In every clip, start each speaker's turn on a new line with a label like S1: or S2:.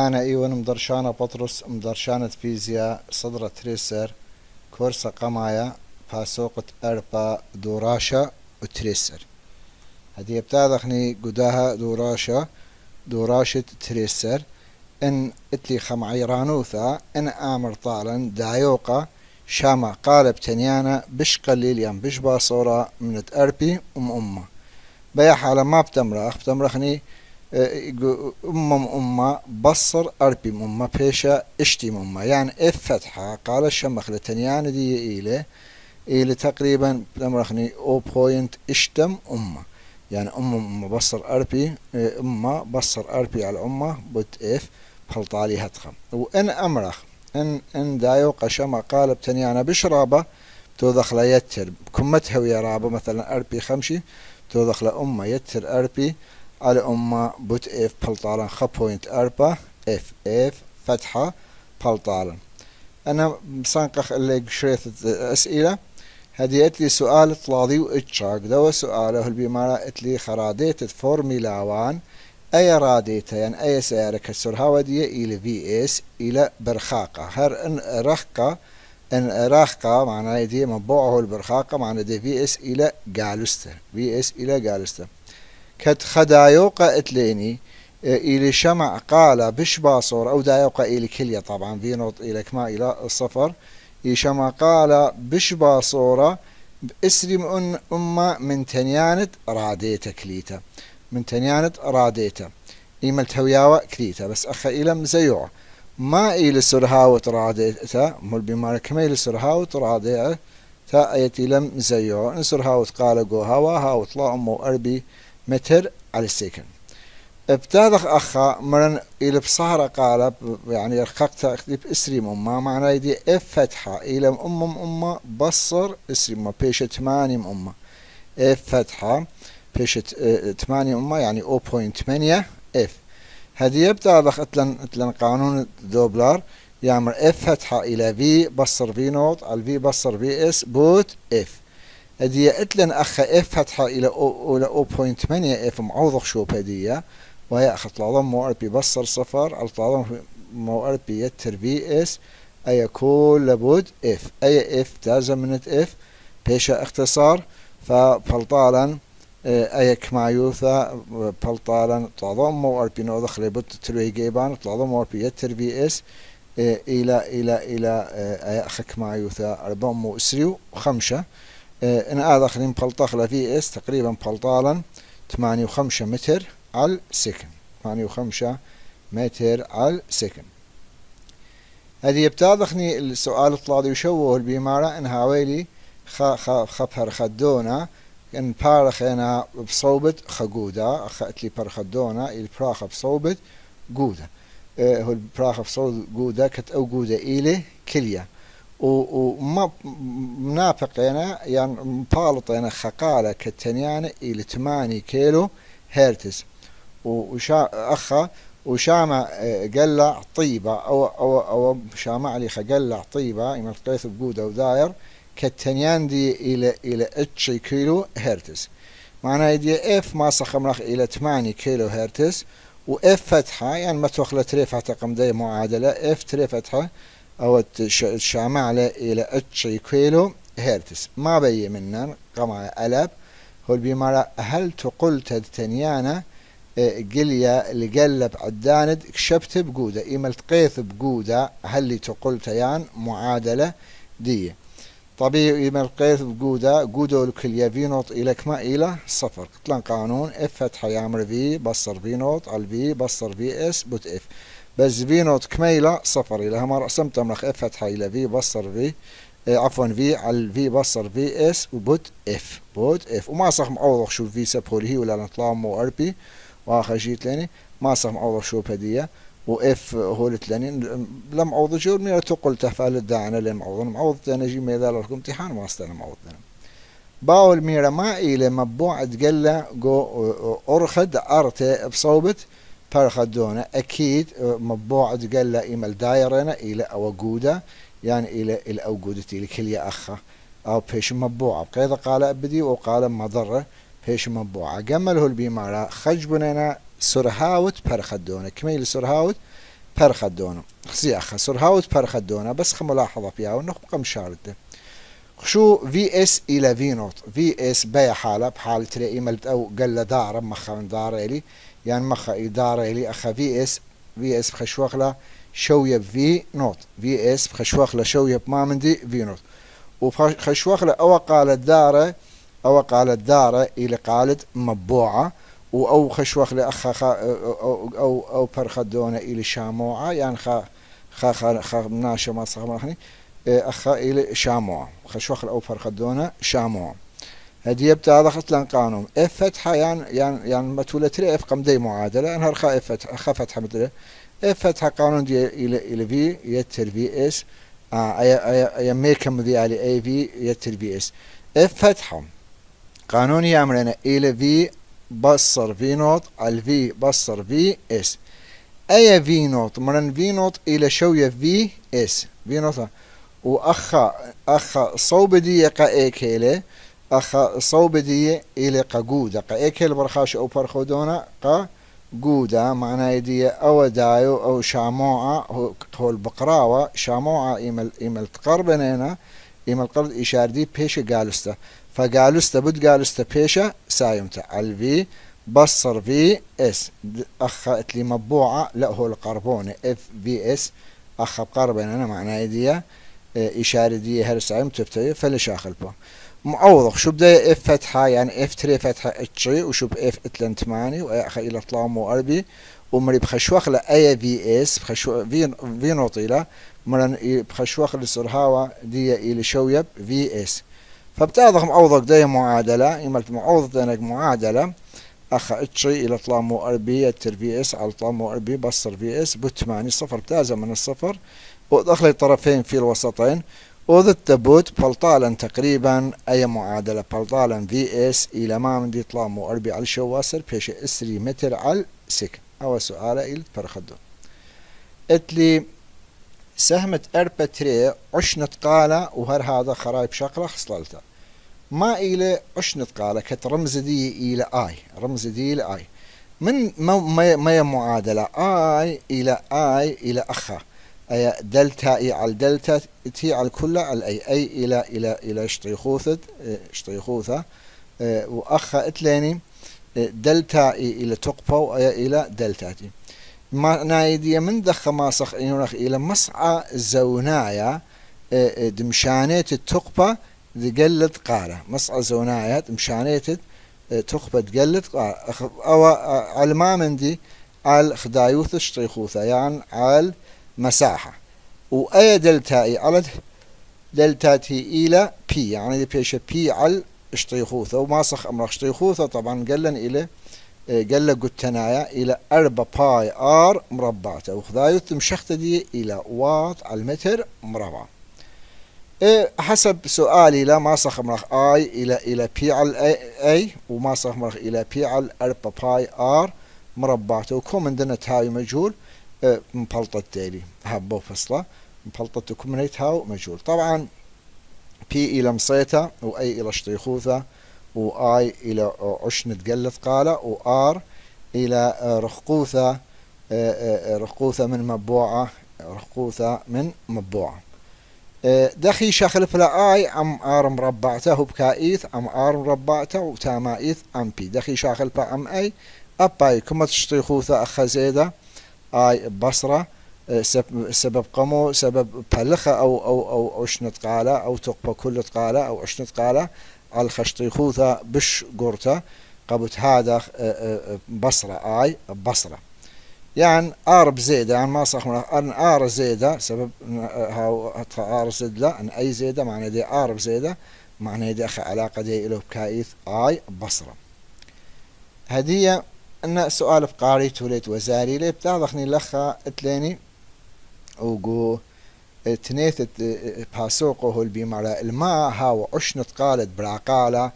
S1: أنا إيون مدرشانة بطرس مدرشانة فيزياء صدرة تريسر كورسا قمايا باسوقة أربا دوراشا وتريسر. هدي بتاذخني قداها دوراشة تريسر إن اتلي خمعيرانوثا إن آمر طالا دايوقا شاما قالب تنيانا بش قليل بش باصورة من أربي أمه بيا حالا ما بتمرخني أمة بصر أربي أمة بيشا اشتي أمة يعني اف فتحة قال الشمخ لتنيان دي إلى تقريبا بتمرخني او بوينت اشتم أمة يعني أمة بصر أربي أمة بصر أربي على أمة بوت اف بحلطالي هتخم وإن أمرخ إن دايو قشما قالب تنيانا بشرابة تودخل يتر كمتها ويا رابة مثلا أربي خمشي تودخل أمة يتر أربي على أمة بوت اف بلطالا خبوينت أربا اف فتحة بلطالا. أنا مسانقخ اللي شريت أسئلة هدي اتلي سؤال طلاضي واتشاق دو سؤاله البيمارة اتلي خراديت فورميلا وان اي راديتا يعني اي سيارة كسرها ودي الى في اس الى برخاقة هر ان رخقة معناه دي مبوعه البرخاقة معناه دي في اس الى جالسته كت خدايوقة اتليني إلى شمع قال بش باصور أو دايوقة إلى كلية طبعا في نوط إلى كما إلى الصفر شمع قال بش باصورة باسرم أمة من تنيانت راديتا كليتا من تنيانت راديتا إيملت هوياوة كليتا بس أخا إلى مزيوع ما إلى سرهاوت راديتا مول بمارك كما إلى سرهاوت راديتا تا أيتي لم مزيوع نسرهاوت قال جو هوا هاوت لا أمو أربي متر على السكن ابتدخ أخا مرن إلى بصهرة قال يعني رخقت اختيب اسري أمة معناه يدي اف فتحة إلى أمة بصر اسري أمة بيشة 8 أمة اف فتحة بيشة 8 أمة يعني 0.8 اف هذه يبتدخ اتلن قانون دوبلر يعمل اف فتحة إلى في بصر في نوت على في بصر في اس بوت اف هدية اتلن أخا اف فتحة إلى 0.8 اف معوضخ شوب هدية وهي أخت العظم مو بي بصر صفر على العظم مو بي يتر في اس أي كل لابد اف أي اف تازم من اف بيشا اختصار فبلطالا أي كمايوثا بلطالا العظم مو بي نوضخ لابد تلوي جيبان العظم مو بي يتر في اس إلى أي أخ كمايوثا أربعة مو اسريو وخمسة إن هذا خلين بلطخ في اس تقريبا بلطالا 8.5 متر على السكن 8.5 متر على السكن. هذه يبتاضخني السؤال الطلادي وشوه البيمارة إن هاويلي خبر خدونا إن بارخنا بصوبت خجودة أخذت لي برخدونا البراخ بصوبت جودة هو البراخ بصوبت جودة كت أو جودة إلي كلية وما منافقنا يعني مبالطنا خقالة كتنيانة إلى 8 كيلو هرتز وشامع قلع طيبة أو شامع لي خقلع طيبة يمر قيث بجودة وداير كالتنيان دي إلى 8 كيلو هرتز معناه دي اف ما صخمرخ إلى 8 كيلو هرتز واف فتحة يعني ما توخلة تريفة قمدية معادلة اف تريفتها أو الشامع إلى 8 كيلو هرتز ما بي منن قمع ألب هو البيمارة هل تقول تنيانا قليا اللي قلب عداند كشبت بجودة إيما التقيث بجودة هل اللي تقول تيان معادلة دي طبيعي إيما التقيث بجودة جودة الكلية في نوت إلى كما إلى صفر قتلان قانون اف فتحة يامر في بصر في نوت على في بصر في اس بوت اف بس في نوت كميلة صفر إلى هم رسمت أمرخ اف فتحة إلى في بصر في عفوا في على في بصر في اس وبوت اف وما صح معوض شو في سبول هي ولا نطلع مو اربي واخر جيت لاني ما صح معوض شو بديه واف هو لتلاني لم عوض جور من تقول تفعل الداعنا لم معوض انا جي ميدال لكم امتحان ما استلم معوض باول ميرا ما إلى مبوع تقلع جو أرخد أرتي بصوبت برخدونا أكيد مبوع تقلع إيمال دايرنا إلى أوجودة يعني إلى أوجودة إلى كلية أخا أو بيش مبوعة بقيدة قال أبدي وقال مضرة بيش مبوعة جمله البيمارة خجبنا سرهاوت برخدونا كميل سرهاوت پرخدونه خزي أخ سرهاوت پرخدونه بس خملاحظة فيها ونخبق مشارده شو في اس إلى في نوت في اس بيا حالة بحال تلاقي ملت أو قل دار مخا من دار إلي يعني مخا إدارة إلي أخا في اس بخشوخلة شوية في نوت في اس بخشوخلة شوية ما مندي في نوت وخشوخلة أو قالت دارة إلى قالت مبوعة أو خشوخلة أخا أو برخدونة إلى شاموعة يعني خا مناشة ما صخمرخني أخا إلى شاموعة خشوخلة أو برخدونة شاموعة هدي يبتا هذا خطلان قانون اف فتحة يعني متولة اف قمدي معادلة انهار خا فتحة مثل اف فتحة قانون دي الى في يتر في اس اي ميكم ذي على اي في يتر في اس اف فتحة قانون يعملنا الى في بصر في نوت على في بصر في اس اي في نوت مرن في نوت الى شوية في اس في نوت واخا صوب دي قا كيله أخا صوب دي إلى قجودة قايكل برخاش أو برخودونا قجودة معناه يدي أو دايو أو شاموعة هو البقراوة شاموعة إيمل تقربنا إيمل قرب إشار دي بيش قالسته فقالسته بد قالسته بيشة سايمته الفي بصر في اس أخا اتلي مبوعة لا هو القربونة اف في اس أخا بقربنا معناه يدي إشارة دي هرسايم تبتدي فلشاخل بو معوض شو بدا اف فتحة يعني اف 3 فتحة اتشي وشو باف اتلن 8 واخا الى طلام واربي ومري بخشوخ لا اي في اس بخشو في نوطيلا مرن بخشوخ لسرهاوة دي الى شويب في اس فبتاضخ معوضك دي معادلة يملت معوض دينك معادلة اخا اتشي الى طلام واربي يتر في اس على طلام واربي بصر في اس ب8 صفر بتازة من الصفر ودخل الطرفين في الوسطين وذ التبوت بلطالا تقريبا أي معادلة بلطالا في اس إلى ما من دي طلام وأربي على شواسر بيش اسري متر على سك أو سؤال إلى برخدو اتلي سهمت أربع تري عشنة قالة وهر هذا خرايب شقرة خصلالتا ما إلى عشنة قالة كت رمز دي إلى آي رمز دي إلى آي من ما معادلة آي إلى أخا أي دلتا اي على دلتا تي على كل على اي الى اشتريخوثة واخا اتلاني دلتا اي الى تقبو اي الى دلتا تي ما نايدي من دخ ماسخ ينرخ الى مسعى زونايا دمشانيت التقبة تقلد قارة مسعى زونايا دمشانيت تقبة تقلد قارة او على ما من دي على خدايوث اشتريخوثة يعني على مساحة وأي دلتائي على دلتاتي إلى بي يعني بيش بي على اشتريخوثة وما صخ أمر اشتريخوثة طبعا قلن إلى قل قلتنايا إلى 4 باي آر مربعته وخذايوث مشخت دي إلى واط على المتر مربع حسب سؤالي لا ما صخ أمر آي إلى بي على أي وما صخ أمر إلى بي على 4 باي آر مربعته وكم عندنا تاوي مجهول مبلطة تالي هبو فصلة مبلطة كومنيت هاو مجهول طبعا بي إلى مصيتا وأي إلى اشتريخوثة وآي إلى عشنة قلت قالة وآر إلى رخقوثة من مبوعة دخي شخل فلا آي أم آر مربعته بكايث أم آر مربعته وتامايث أم بي دخي شاخل فا أم أي أباي كما تشتريخوثة أخا زيدة آي بصرة سبب قمو سبب بلخة أو عشنة قالة أو تقبى كل قالة أو عشنة قالة على خشتيخوثة بش قرطة قبت هذا بصرة آي بصرة يعني آر زيدة يعني ما صح أن آر زيدة سبب هاو آر زيدة أن أي زيدة معنى دي آر زيدة معنى دي أخي علاقة دي إله بكايث آي بصرة هدية أن سؤال بقاري توليت وزاري لي بتاضخني لخا اتليني وقو تنيثت باسوقه هو البيمارة الماء هاو عشنة قالت براقالة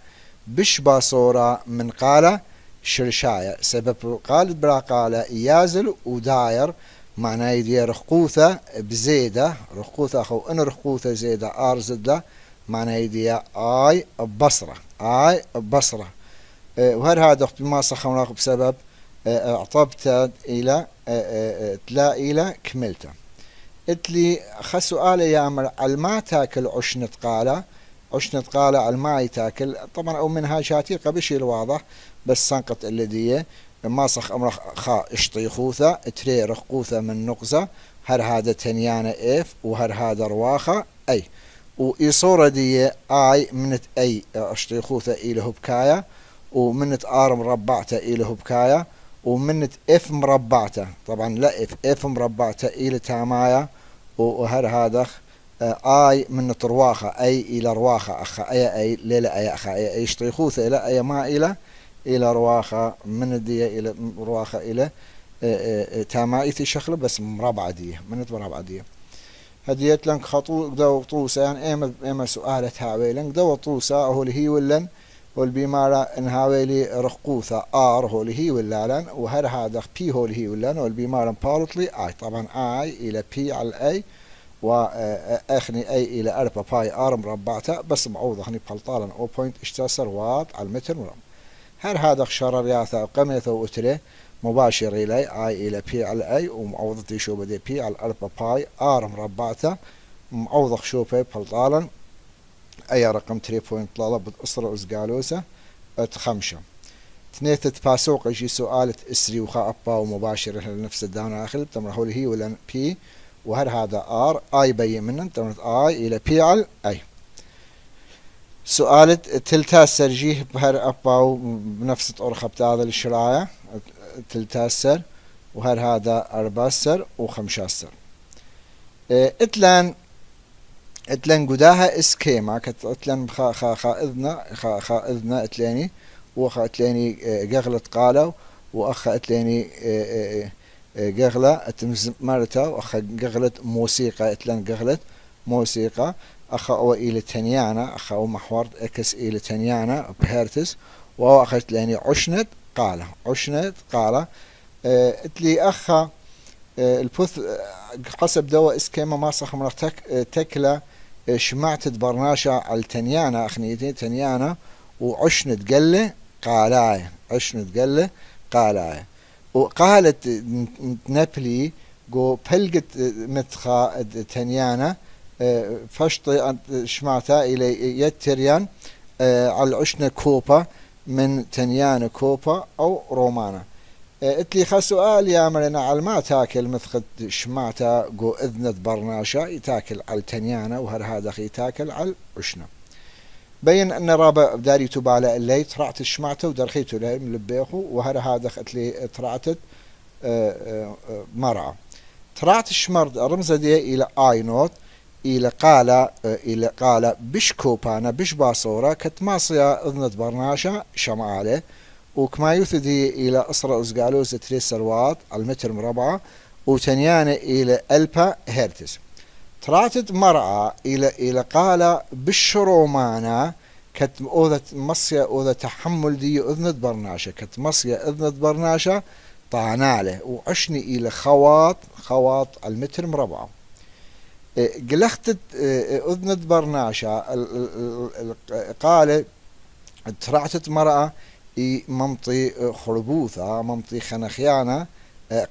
S1: بش باصورة من قالة شرشاية سبب قالت براقالة يازل وداير معناه يدي رخقوثة بزيدة رخقوثة أخو إن رخقوثة زيدة آرزدة معناه يدي آي بصرة وهر هذا بما صخمنا بسبب اعطبت إلى تلا إلى كملته. اتلي سؤال يا أمر الما تاكل عشنة قالة، عشنة قالة الماء تاكل طبعا أو منها شاتي قبش الواضح بس سنقط الذي ما صخ أمر خا اشطيخوثة تري رقوثة من نقزة هر هذا تنيانة إف وهر هذا رواخة أي وإصورة دي آي منت أي اشطيخوثة إلى هبكاية ومنت آر مربعته إلى هبكاية ومنت إف مربعته طبعا لا إف مربعته إلى تاماية وهر هذا آي من رواخة أي إلى رواخة أخا أي ليلة أي أخا أي اشطيخوثة إلى أي ما إلى رواخة من دي إلى رواخة إلى تامايتي شخلة بس مربعة دي منت مربعة دي هديت لنك خطو دو طوسة يعني إما سؤالة هاويلن دو طوسة هو اللي هي ولن والبيمارة إن هاويلي رقوثة آر هو اللي هي ولن وهر هذا بي هو اللي هي ولن والبيمارة بارتلي آي طبعا آي إلى بي على أي وأخني أي إلى أربعة باي آر مربعته بس معوضة خني بلطالا أو بوينت اشتسر وات على المتر مربع هر هذا شرر ياثا قميثة وأتري مباشر إلي آي إلى بي على أي ومعوضتي شو بدي بي على أربعة باي آر مربعته معوضة شو بي بلطالا أي رقم 3 بوينت طلالة بتأصر أزقالوسة تخمشة تنيت باسوق يجي سؤالة إسري وخا أبا ومباشر لنفس الدانا آخر تمر هي ولا بي وهر هذا آر آي بي منن تمرت آي إلى بي على أي سؤالة تلتاسر جيه بهر أبا بنفس الأرخة بتاع هذا الشرايع تلتاسر وهر هذا أرباسر وخمشاسر اتلان قداها اسكيما كت اتلان خا اذنا اتلاني وخا اتلاني قغلت قالوا واخا اتلاني قغلة اتمزمرتا واخا قغلت موسيقى اتلان قغلت موسيقى اخا او الى تنيانا اخا او محور اكس الى تنيانا بهرتز واخا اتلاني عشنت قالة اتلي اخا البث حسب دواء اسكيما ما صح مرتك تكلا شمعت برناشا على تنيانا اخنيتي تنيانا وعشنت قله قالاي وقالت نابلي جو بلقت متخا تنيانا فشط شمعتا الى يتريان على العشنة كوبا من تنيانا كوبا او رومانا اتلي خا سؤال يا مرنا على ما تاكل مثل شمعتا جو اذنت برناشا يتاكل على تنيانا وهر هذا خي تاكل على عشنا بين ان رابع داري تبالة اللي ترعت الشمعتا ودرخيتو له ملبيخو وهر هذا اتلي ترعتت مرعى ترعت الشمرد رمز دي الى اي نوت الى قال بش كوبانا بش باصورة كتماصيا اذنت برناشا شمعاله وكما يثدي إلى أسرة أزقالوز 3 سروات على المتر مربع وتنيانة إلى ألبا هرتز تراتد مرعى إلى قال بالشرومانا كت أوذة مصيا أوذة تحمل دي أذنت برناشة كت مصيا أذنت برناشة طعناله وعشني إلى خواط على المتر مربع قلختت أذنت برناشة قال ترعتت مرعى ممطي خربوثة ممطي خنخيانة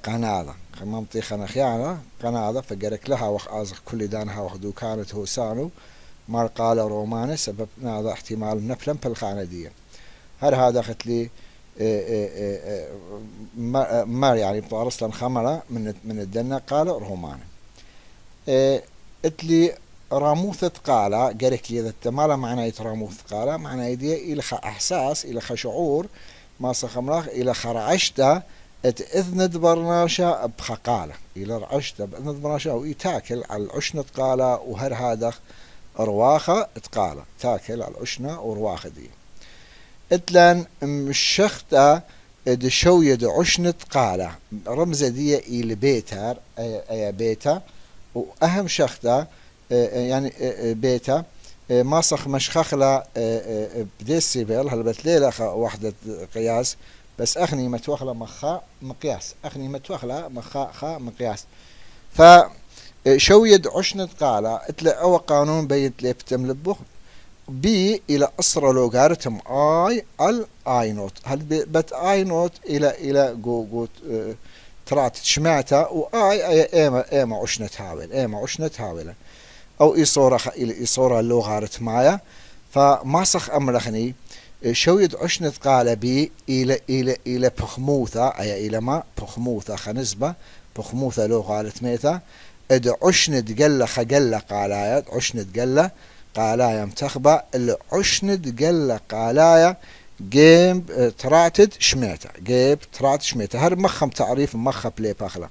S1: قناذة ممطي خنخيانة قناذة فقرك لها وخ كل دانها وخدو كانت هوسانو مار قال روماني سبب هذا احتمال نفلم بالخانة دي هذا أخذت لي مار يعني بطارسلا خمرة من الدنة قال روماني اتلي راموثة قالة قالك إذا التمالة معنى راموث قالة معنى يدي إلى إحساس إلى شعور ما سخمراخ إلى خرعشته إذند برناشا بخقالة إلى رعشته بإذند برناشا ويتاكل على العشنة قالة وهر هذا رواخة تقالة تاكل على العشنة ورواخة دي اتلان مشخته دشوية عشنة قالة رمزة دي إلى بيتر أي بيتا وأهم شخته يعني بيتا ماسخ مشخخلة بديسيبل هل بتليلة وحدة قياس بس أخني متوخلة مخا مقياس أخني متوخلة مخا خا مقياس فشويد عشنة قالة اتلا أو قانون بيت ليبتم لبخ بي إلى أسرى لوغارتم آي ال آي نوت هل بت آي نوت إلى جو ترعتت شمعتا وآي ايما عشنت هاول ايما عشنت هاولا او إصورة إلى إصورة لغارت مايا فماسخ أمرخني شويد عشنت قال بي إلى بخموثة أي إلى ما بخموثة خنسبة بخموثة لغارت ميتا اد عشنت قلة خقلة قالايا عشنت قلة قالايا متخبة العشنت قلة قالايا جيب ترعتد شميتا جيب ترعتد شميتا هر مخم تعريف مخ بلي باخلا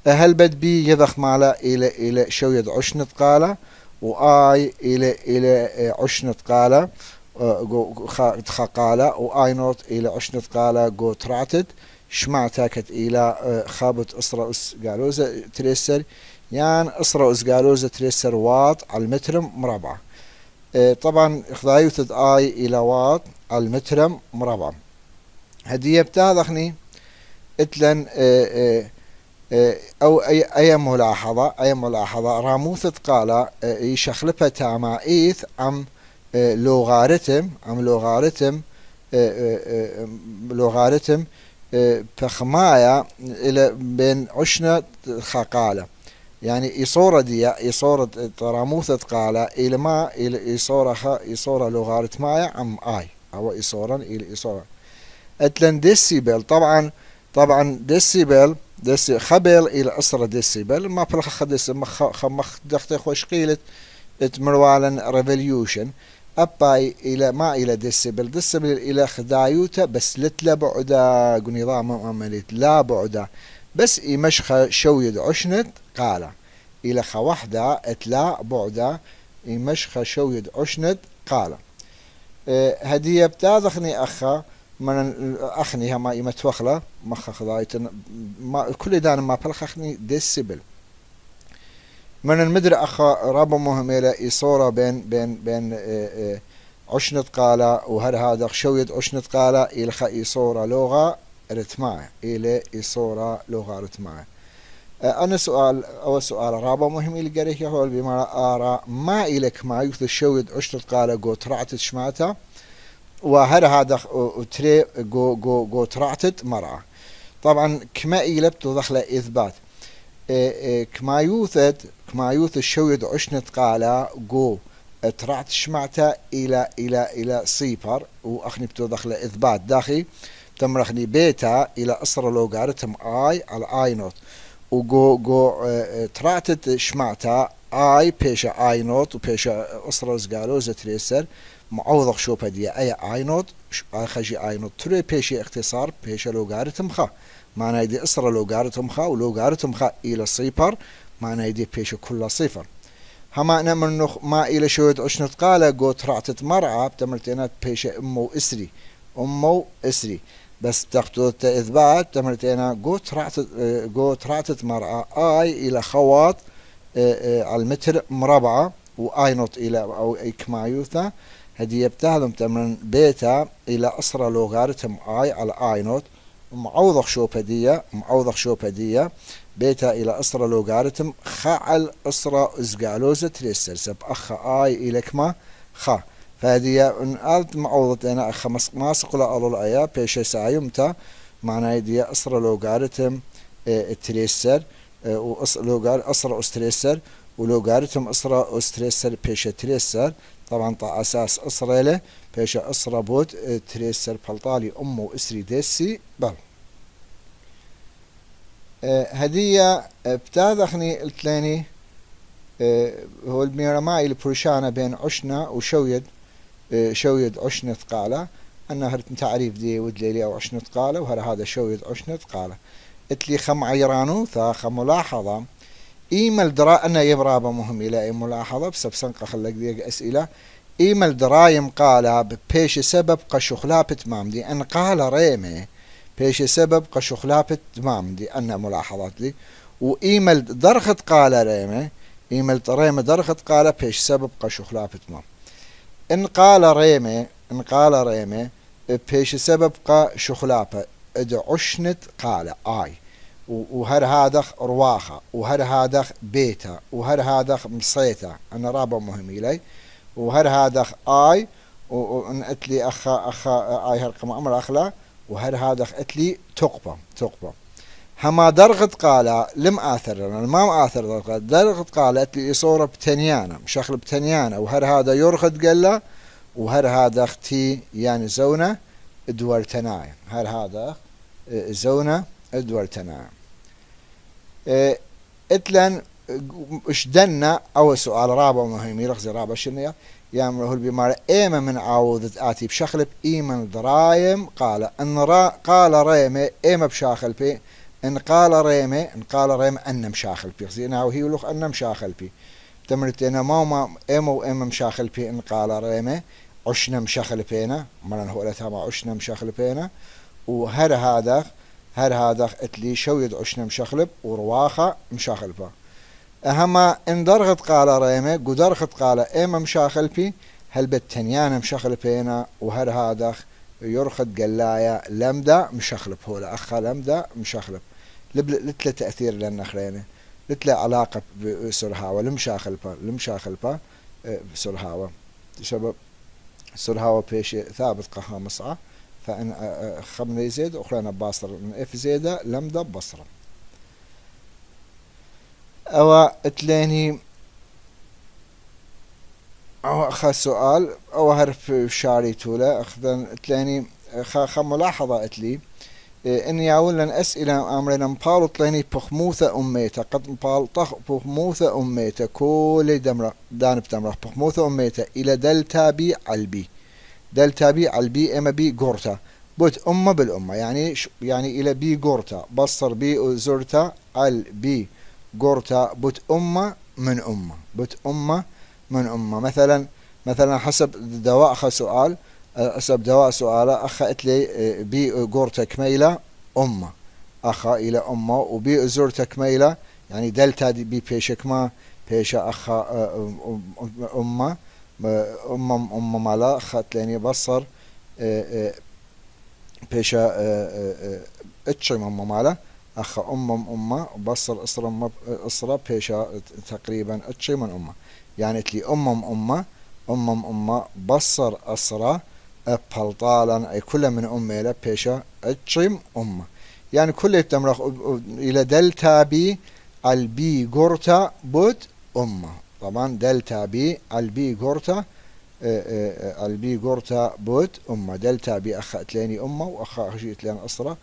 S1: هل بد بي يضخ مالا إلى شويد عشنت قالا وآي إلى عشنت قالا قالا وآي نوت إلى عشنت قالا جو ترعتد شمعتا كت إلى خابت أسرة أس قالوزة تريسر يعني أسرة أس قالوزة تريسر واط على المترم مربع طبعا خضايوتد آي إلى واط على المترم مربع هدية بتاذخني اتلن أو أي ملاحظة راموثة قال يشخلبها تامائيث عم لوغاريتم بخمايا إلى بين عشنة خقالة يعني يصورة راموثة قال إلى ما إلى يصورة لوغاريتمايا عم آي أو يصورا إلى يصورا اتلن ديسيبل طبعا ديسيبل خبل إلى أسرة ديسيبل ما بلخ خدس مخ دختي خوش قيلت اتمروالا ريفوليوشن أباي إلى ما إلى ديسيبل إلى خدايوتا بس لتلا بعدا نظام عمليت لا بعدا بس يمشخ شويد عشنت قال إلى خوحدة اتلا بعدا يمشخ شويد عشنت قال هدية بتاذخني أخا من أخني هما يمتوخلا مخ خضايتن ما كل دان ما بلخخني ديسيبل من المدر أخا رابا مهم إلى إصورة بين عشنت قالة وهر هذا شويد عشنت قالة إلى إصورة لغة رتماع إلى إصورة لغة رتماع أنا سؤال رابا مهم إلى قريه هو بما أرى ما إلك ما يكث شويد عشنت قالة قو ترعت شماتا وهر هذا تري جو ترعتت مرأة طبعا كما يلبتو دخل إثبات كما يوث الشويد عشنت قالا جو ترعت شمعتا إلى صيبر وأخني بتو دخل إثبات داخل تمرخني بيتا إلى أسر لوغاريتم آي على آي نوت وجو ترعتت شمعتا آي بيشا آي نوت وبيشا أسر زقالوزة تريسر معوض شوبا دي اي نوت خجي اي نوت تري بيشي اختصار بيشا لوغاريتم خا معنى يدي اسرى لوغاريتم خا ولوغاريتم خا الى صفر معنى يدي بيشا كل صفر هما نمر ما الى شويد عشنت قالة جو ترعتت مرعى بتمرتينات بيشا امو اسري بس تاخدو اثبات تمرتينا جو ترعتت مرعى اي الى خوات على المتر مربعة واي نوت الى او اي كمايوثا هدي بتاعهم تمرن بيتا إلى أسرى لوغاريتم آي على آي نوت معوضخ شوب هدية بيتا إلى أسرى لوغاريتم خعل أسرى إزقالوزة تريسر سب أخ آي إلى كما خا فهدية أنقلت معوضة أنا أخ ماسق لا ألو الآية بيشي سايمتا معنى هدية أسرى لوغاريتم تريسر أسرى أستريسر ولوغاريتم أسرى أستريسر بيشي تريسر طبعا طا أساس أسرى له بيشا أسرى بوت تريسر بلطالي أمو إسري ديسي بل هدية بتاذخني التلاني هو الميرماء البروشانة بين عشنا وشويد عشنة قالة أنها هرت تعريف دي ودليلي أو عشنة قالة وهذا شويد عشنة قالة اتلي خم عيرانو ثا ملاحظة إيميل درا أنا يبرابا مهم إلى ملاحظة بسبب سنقة خلق ديق أسئلة إيميل درايم قال بيش سبب قشخلابة مامدي أن قال ريمي بيش سبب قشخلابة مامدي أن ملاحظات لي وإيميل درخت قال ريمي إيميل ريمي درخت قال بيش سبب قشخلابة مام إن قال ريمي بيش سبب قشخلابة عشنت قال آي وهر هذا رواخة وهر هذا بيتا وهر هذا مصيتا أنا رابع مهم إلي وهر هذا آي وأتلي أخا آي هرقم أمر أخلا وهر هذا أتلي تقبة هما درغت قال لم آثر ما آثر درغت قالت لي صورة بتنيانة مشخل بتنيانة وهر هذا يرغد قال وهر هذا اختي يعني زونة ادور تنايم هر هذا زونة ادور تنايم اتلن اشدنا اول سؤال رابع مهم يرخزي رابع شنو يامره البمارة ايما من عاوذة اتي بشخلب ايمن ضرايم قال ان قال ريمي ايما بشاخل بي ان قال ريمي ان مشاخل بي زينا وهي ولوخ ان مشاخل بي تمرتنا ما ايما وايما مشاخل بي ان قال ريمي عشنا مشاخل بينا مرن هو لتها عشنا مشاخل بينا وهر هذا اتلي شويد عشنا مشخلب ورواخة مشاخلبا اهما ان درغت قال ريمه قدرخت قال ايما مشاخلبي هل بالتنيان مشاخلبينا وهر هذا يرخد قلايا لمدا مشاخلب هو اخا لمدا مشاخلب لتلا تأثير للنخرينه لتلا علاقة بسرهاوة لمشاخلبا بسرهاوة سبب سرهاوة بيش ثابت قها مصعة فإن خمني زيد أخرى باصر من إف زيادة لمدة بصرة أو اتليني أو أخذ سؤال أو هرف شاري تولا أخذن اتليني خم ملاحظة اتلي إني أولا أسئلة أمرنا مبال اتليني بخموثة أميتا قد مبال طخ بخموثة أميتا كل دمرة دانب دمرة بخموثة أميتا إلى دلتا بي علبي دلتا بي علبي اما بي قرطة بوت أمة بالأمة يعني إلى بي قرطة بصر بي زرطة على بي قرطة بوت أمة من أمة بوت أمة من أمة مثلا حسب دواء أخا سؤال حسب دواء سؤالة أخا اتلي بي قرطة كميلة أمة أخا إلى أمة وبي زرطة كميلة يعني دلتا دي بي بيشك ما بيشا أخا أمة أمة مالا خات لاني بصر بيشا اتشم أمة مالا أخا أمة بصر أسرة بيشا تقريبا اتشم من أمة يعني تلي أمة بصر أسرة بلطالا أي كل من أمة لا بيشا اتشم أمة يعني كل يتمرخ إلى دلتا بي البي قرطة بود أمة طبعا دلتا بي البي قرطة بود أمة دلتا بي أخا اتليني أمة وأخا أخشي اتلين أسرة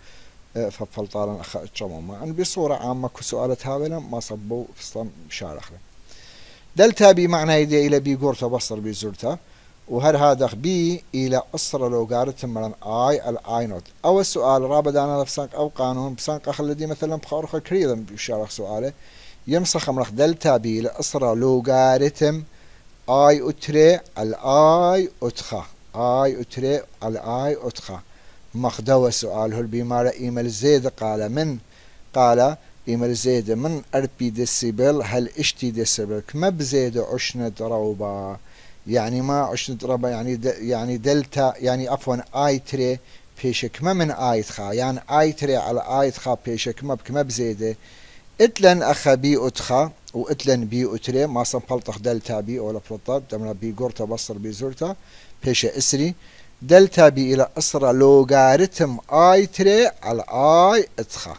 S1: ففلطالا أخا اتشم أمة يعني بصورة عامة كسؤالة هاولا ما صبوا في الصم شارخ دلتا بي معنى يدي إلى بي قرطة بصر بي زرتا وهر هذا بي إلى أسرة لوغاريتم مرن آي الآي نوت أو السؤال رابدانا لفسانك أو قانون بسانك أخل دي مثلا بخارخة كريدا بشارخ سؤاله يمسخ امرخ دلتا بي لأسرة لوغاريتم اي اتري الاي اتخا اي اتري الاي اتخا مخدوى سؤال هل بمارة ايمال زيد قال ايمال زيد من اربي ديسيبل هل اشتي ديسيبل كما بزيد عشنة ضربة يعني ما عشنة ضربة يعني دلتا يعني عفوا اي تري بيشك ما من اي تخا يعني اي تري على اي تخا بيشك ما بكما بزيده اتلن اخا بي اتخا واتلن بي اتري ما صنفلطخ دلتا بي ولا بلطات دمنا بي قرطة بصر بي زرتا بيشا اسري دلتا بي الى اسرة لوغاريتم اي تري على اي اتخا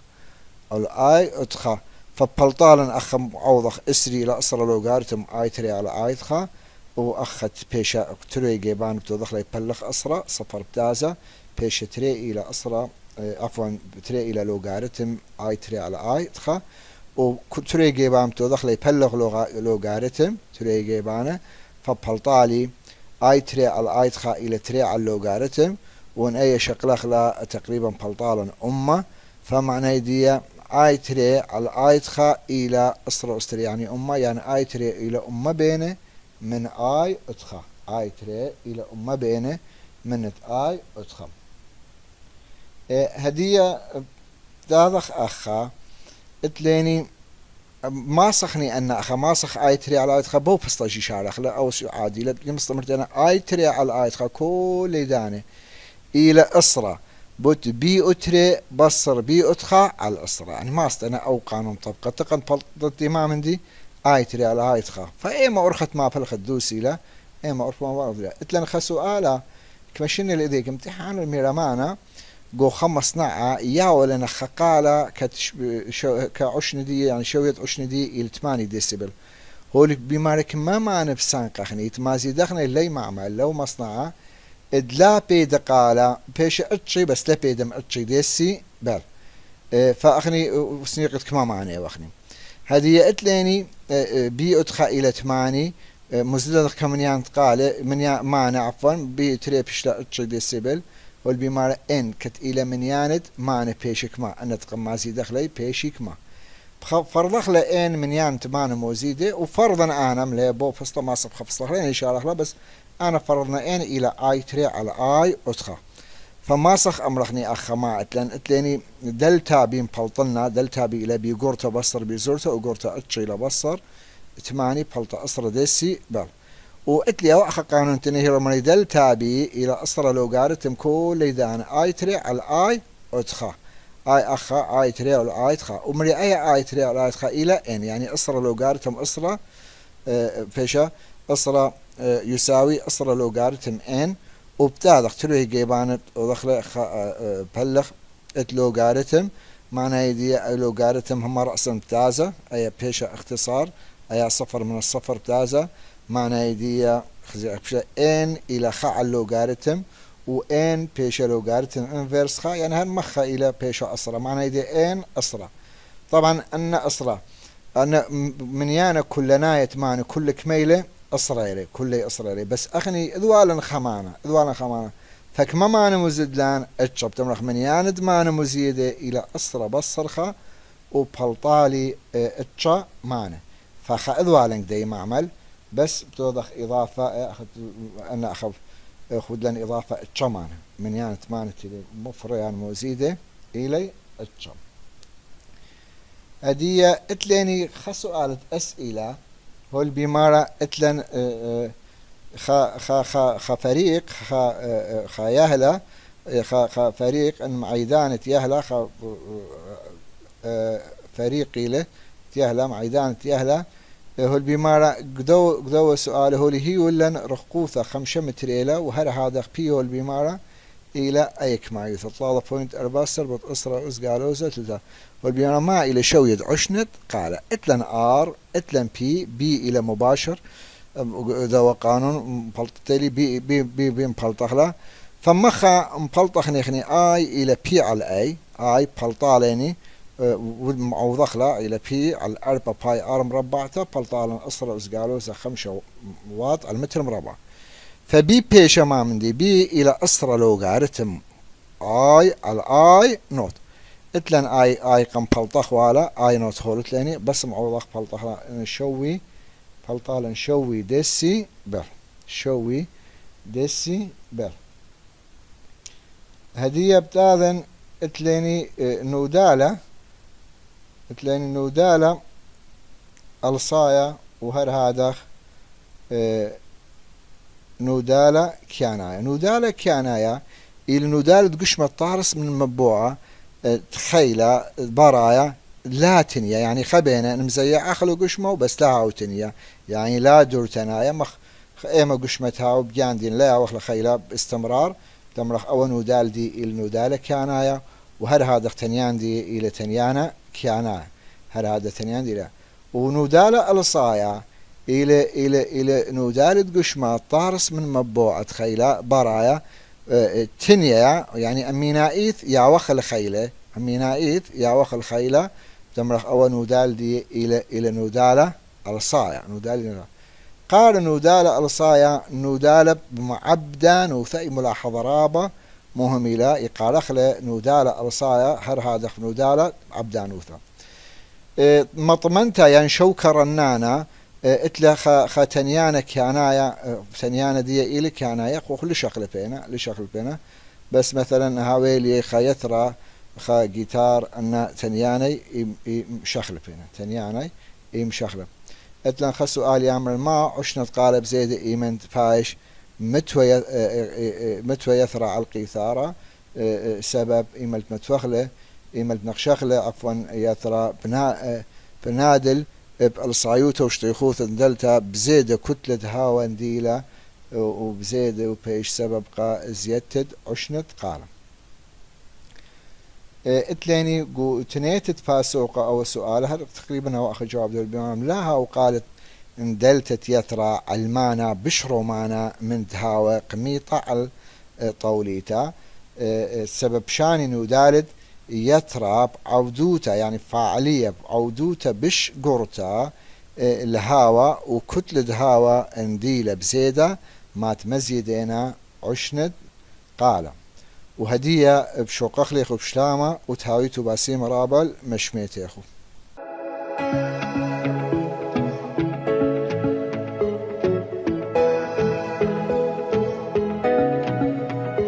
S1: او اي اتخا فبلطالا اخا معوضخ اسري الى اسرة لوغاريتم اي تري على اي اتخا واخت بيشا تري جيبان بتوضخ لي بلخ اسرة صفر بتازا بيشا تري الى اسرة عفوا تري الى لوغاريتم اي تري على اي اتخا وتري جيبان توضخ لي بلغ لوغاريتم تري جيبانه فبلطالي اي تري على اي تخا الى تري على اللوغاريتم وان اي شقلخ لا تقريبا بلطالا امه فمعنى دي اي تري على اي تخا الى اسرة استري يعني امه يعني اي تري الى امه بينه من اي اتخا اي تري الى امه بينه من اي اتخا هدية داضخ اخا اتليني ما صخني أن أخا ما صخ آي تري على آي تخا بو بسطاجي شارخ لا أو شو عادي لا مستمرت أنا آي تري على آي تخا كل دانه إلى أسرة بوت بي أتري بصر بي أتخا على الأسرة يعني ما أنا أو قانون طبقة تقن بلطتي ما من دي آي تري على آي تخا فإيما أرخت ما فلخت دوسي لا إيما أرخت ما فلخت لا اتلن خسؤالا كمشيني لإذيك امتحان الميرمانا جو خمس نعة يا ولا نخقالة كعشندي يعني شوية عشندي إلى 8 ديسيبل هولك بمارك ما معنى بسانق أخني تمازي دخني لي معمل لو مصنعة ادلا بيد قالة بيش اتشي بس لا بيدم اتشي ديسي بل فأخني وسنيقت كما معنى وأخني هذه اتليني بي ادخا إلى 8 مزدد كمنيان قال من معنى عفوا بي تريبش لا اتشي ديسيبل والبمارة ان كت إلى منيانت معنى بيشك ما أن تقمازي دخلي بيشك ما فرضخ لأن منيان تمانة موزيدة وفرضا أنا ملا بو فصل ما صبخ فصل لين إن شاء الله بس أنا فرضنا ان إلى آي تري على آي أدخا فما صخ أمرخني أخا ما أتلن أتلني دلتا بين بلطلنا دلتا بي إلى بيقورتا بصر بيزورتا وقورتا أتشي لبصر 8 بلطة أسرة ديسي بل واتلي أخا قانون تنهي رماني دلتا بي إلى أسرة لوغارتم كل إذا أنا آي تري على آي أدخا اي اخا اي تري ولا اي تخا ومري اي تري ولا اي تخا الى ان يعني اصرا لوغارتم اصرا فيشا اصرا يساوي اصرا لوغارتم ان وبتاع تروي جيبانت ودخل بلغ ات لوغارتم معناها دي لوغارتم هم رأسا بتازة اي بيشا اختصار اي صفر من الصفر بتازة معناها دي ان الى خا اللوغارتم وان بيشا لوغارتم انفيرس خا يعني هالمخا الى بيشا اسرة معناها دي ان اسرة طبعا ان اسرة ان منيانا كل ناية معنى كل كميلة اسرة الي كل اسرة الي بس اخني اذوالا خمانة فكما معنى مزدلان اتشب تمرخ منيانا دمانة مزيدة الى اسرة بصرخة وبلطالي اتشا معنى فخا اذوالا دي معمل بس بتوضخ اضافة انا اخذ لن إضافة اتشمان من يعني 8 مفريان يعني موزيدة إلي اتشم هدية اتلاني خسؤالة أسئلة هو البمارة اتلن خا فريق خا يهلا خا فريق ان معيدانة يهلا خا فريقي له يهلا معيدانة يهلا هو البمارة قدو سؤال هو هي ولن رقوثة 5 متريلة وهر هذا بيه البمارة إلى أيك معي 3.4 بط أسرة أزقالوزة تلتا والبمارة ما إلى شويد عشنت قال اتلن آر اتلن بي إلى مباشر ذو قانون مبلطتلي بي مبلطخلا فمخا مبلطخني آي إلى بي على آي بلطاليني وضخلة إلى بي على 4 باي ار مربعته بلطالن أسرة أزقالوزة 5 واط على المتر مربع فبي بيشا ما من دي بي إلى أسرة لوغارتم آي على آي نوت اتلن آي قم بلطخ والا آي نوت هولت لاني بس معوضخ بلطخ نشوي بلطالن شوي ديسي بل شوي ديسي بل هدية بتاذن اتلاني نودالة اتلاني نودالة الصايا وهر هذا نودالة كيانايا إلى نودالة قشمة طارس من مبوعة تخيلة برايا لا تنيا يعني خبينا مزيع أخلو قشمة بس لا عوتنيا يعني لا دور تنايا إما قشمتها وبياندين لا وخل خيلة باستمرار تمرخ أو نودال دي إلى نودالة كيانايا وهر هذا تنيان دي إلى تنيانا كيانا هر هذا تنيان دي لا ونودالة الصايا إلى نودالة قشمة طارس من مبوعة خيلة برايا تنيا يعني أمينائيث يا وخل خيلة أمينائيث يا وخل خيلة تمرخ أو نودال دي إلى نودالة الصايا نودالة قال نودالة الصايا نودالة بمعبدا وثأي ملاحظة رابة مهم إلى يقال أخلى نودالة الصايا هر هذا نودالة عبدان وثا مطمنتا يعني شوكر النانا اتلا خا تنيانا كيانايا تنيانا دي إلي كيانايا وكل شغل بينا بس مثلا هاويلي خا يثرى خا جيتار أن تنياني شغل بينا تنياني مشغل اتلا خا سؤال يعمل ما عشنا قالب زيد إيمن فايش متوى يثرى على القيثارة سبب إيملت متوخلة إيملت نقشخلة عفوا يثرى بنادل بالصعيوتة وشتيخوث دلتا بزيدة كتلة هاوان ديلة وبزيدة وبيش سبب قا زيتد عشنت قال اتليني قو تنيتت باسوقة أو سؤال هذا تقريبا هو أخذ جواب دول بيوم لها وقالت إن دلتت يترى المانا بشرو مانا من دهاوة قميطة على طوليتا السبب شاني ندالد يترى عودوتا يعني فاعلية عودوتا بش قرتا الهاوة وكتلة دهاوة انديلة بزيدة ما تمزيدينا عشند قال وهدية بشوق أخليخ بشلامة وتهاويتو باسيم رابل مشميت ياخو.